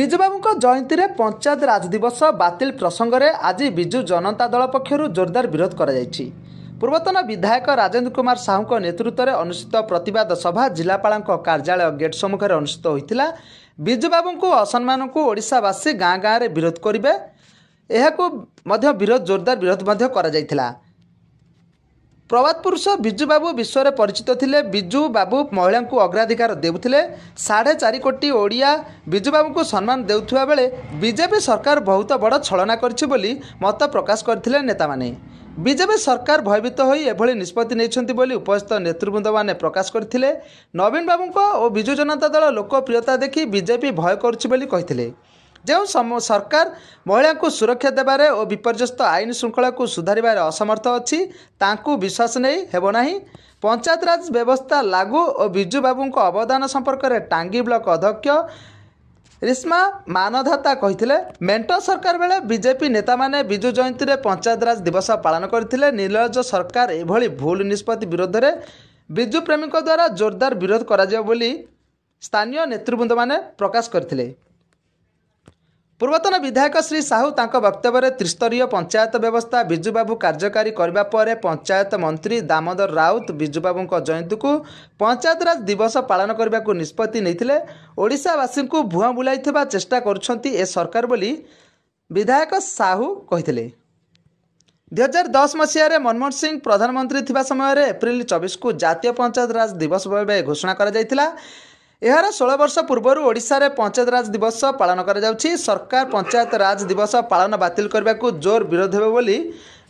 ବିଜୁବାବୁଙ୍କ ଜୟନ୍ତୀରେ ପଞ୍ଚାୟତ ରାଜ ଦିବସ ବାତିଲ ପ୍ରସଙ୍ଗରେ ଆଜି ବିଜୁ ଜନତା ଦଳ ପକ୍ଷରୁ ଜୋରଦାର ବିରୋଧ କରାଯାଇଛି। ପୂର୍ବତନ ବିଧାୟକ ରାଜେନ୍ଦ୍ର କୁମାର ସାହୁଙ୍କ ନେତୃତ୍ୱରେ ଅନୁଷ୍ଠିତ ପ୍ରତିବାଦ ସଭା ଜିଲ୍ଲାପାଳଙ୍କ କାର୍ଯ୍ୟାଳୟ ଗେଟ୍ ସମ୍ମୁଖରେ ଅନୁଷ୍ଠିତ ହୋଇଥିଲା। ବିଜୁବାବୁଙ୍କୁ ଅସମ୍ମାନକୁ ଓଡ଼ିଶାବାସୀ ଗାଁ ଗାଁରେ ବିରୋଧ କରିବେ, ଏହାକୁ ଜୋରଦାର ବିରୋଧ କରାଯାଇଥିଲା। प्रवाद पुरुष बिजुबाबू विश्व में परिचित थिले। बिजुबाबू महिला को अग्राधिकार देउथिले। 4.5 कोटी ओडिया बिजुबाबू को सम्मान देउथुवा बेले बीजेपी सरकार बहुत बड़ छलना करछि बोली मत प्रकाश करथिले नेता माने। बीजेपी सरकार भयभीत होई एभली निष्पत्ति नेइछन्ति बोली उपस्थित नेतृवृंद माने प्रकाश करथिले। नवीन बाबूको और बिजु जनता दल लोकप्रियता देखि बीजेपी भय करछि बोली कहिथिले। जो सरकार महिला को सुरक्षा देबारे और विपर्यस्त आईन श्रृंखला को सुधारिबार असमर्थ अच्छी तांकू विश्वास नहीं हेबो नाही। पंचायत राज व्यवस्था लागू और बिजु बाबूंको अवदान संपर्क में टांगी ब्लॉक अध्यक्ष रिश्मा मानधाता कहिथिले। मेंट सरकार बेले बीजेपी नेता माने बिजु जयंती रे पंचायत राज दिवस पालन करथिले। निर्लज सरकार एभली भूल निष्पत्ति विरोध में बिजु प्रेमी द्वारा जोरदार विरोध करा बोली स्थानीय नेतृवृंद माने प्रकाश करथिले। पूर्वतन विधायक श्री साहू तांको वक्तव्य में त्रिस्तरीय पंचायत व्यवस्था बिजुबाबू कार्यकारी करबा परे पंचायत मंत्री दामोदर राउत बिजुबाबू जयंती को पंचायत राज दिवस पालन करने को निष्पत्ति नहीं। ओडिशावासी को भुआ बुलाइथिबा चेष्टा करुछंती ए सरकार बोली विधायक साहू कहिथिले। 2010 मसीह मनमोहन सिंह प्रधानमंत्री थिबा समय एप्रिल 24 को जातीय पंचायत राज दिवस भाव घोषणा करा जायतिला। यार 16 वर्ष पूर्व ओडिशा रे पंचायत राज दिवस पालन करा जाउछि। सरकार पंचायत राज दिवस पालन बातिल करबा को जोर विरोध हेबो बोली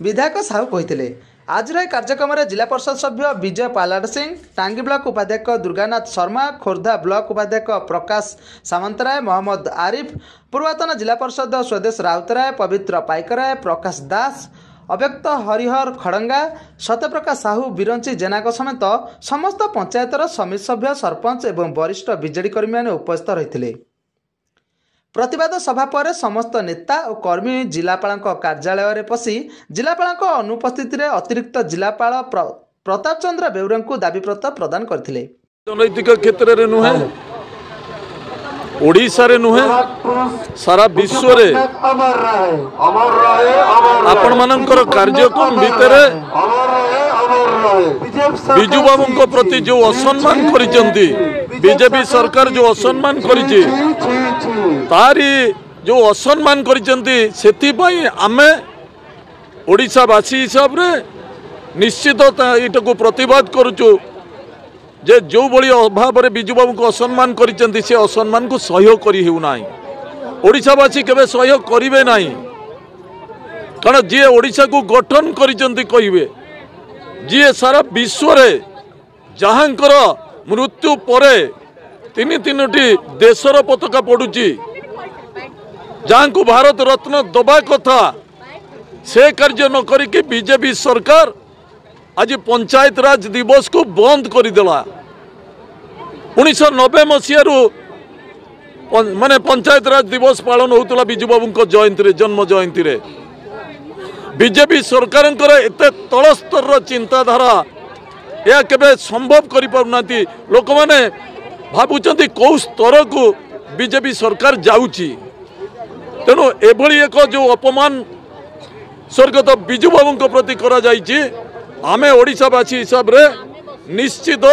विधायक साहू कहिथिले। आज कार्यक्रम में जिला परिषद सभ्य विजय पालाड सिंह, टांगी ब्लॉक उपाध्यक्ष दुर्गानाथ शर्मा, खोर्धा ब्लॉक उपाध्यक्ष प्रकाश सामंतराय, मोहम्मद आरिफ, पूर्वतन जिला परिषद स्वदेश राउतराय, पवित्र पाइकराय, प्रकाश दास, अव्यक्त हरिहर खड़ंगा, सत्यप्रकाश साहू, बिरंची जेनाक समेत समस्त पंचायतर समिति सभ्य, सरपंच एवं वरिष्ठ बीजेडी कर्मी मैंने उपस्थित रही। प्रतिवाद सभा पर समस्त नेता और कर्मी जिलापाल कार्यालय में पशि जिलापाल अनुपस्थित अतिरिक्त जिलापाल प्रताप चंद्र बेउरा को दाबीपत्र प्रदान करथिले। राजनैतिक क्षेत्र में नुहे, ओडिशा रे नुहे, सारा विश्व रे आपण मानकर कार्यक्रम भितर बिजु बाबू प्रति जो असम्मान करिसेंती, बीजेपी सरकार जो असम्मान करिछि तारी जो असम्मान करिसेंती सेति पई आमे ओडिशावासी हिसाब रे निश्चित एटा को प्रतिवाद करूछु जे जो बड़ी अभाव में बिजुबाबू को असम्मान करिसेंती से असम्मान को सहयोग करी हेउ नाही। ओडिशावासी केबे सहयोग करिवे नाही, कारण जे ओडिशा को गठन करिसेंती कहिबे जे सारा विश्व रे जहांकर मृत्यु परे तीनोटी देशर पताका पड़ुची, जहां को भारत रत्न दबा कथा से कार्य न करिके बीजेपी सरकार आज पंचायत राज दिवस को बंद करदेला। 1990 मसीह माने पंचायत राज दिवस पालन होता बिजुबाबू जयंती रे, जन्म जयंती रे। बीजेपी सरकार एते तल स्तर चिंताधारा या केबे संभव करि पारुनाती। लोक माने भाबुचंती कौ स्तर को बीजेपी सरकार जाउची। तेणु एभली एक जो अपमान स्वर्गत बिजुबाबू प्रति करा जाइछि, आमे ओडिशावासी हिसाब रे निश्चित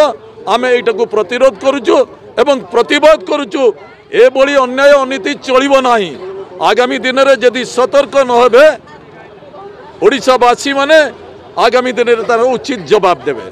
आमे एटा को प्रतिरोध करूछु एवं प्रतिवाद करूछु। ए बड़ी अन्याय अनीति चलिबो नाही। आगामी दिन रे यदि सतर्क न हेबे ओडिशावासी माने आगामी दिन रे तार उचित जवाब देबे।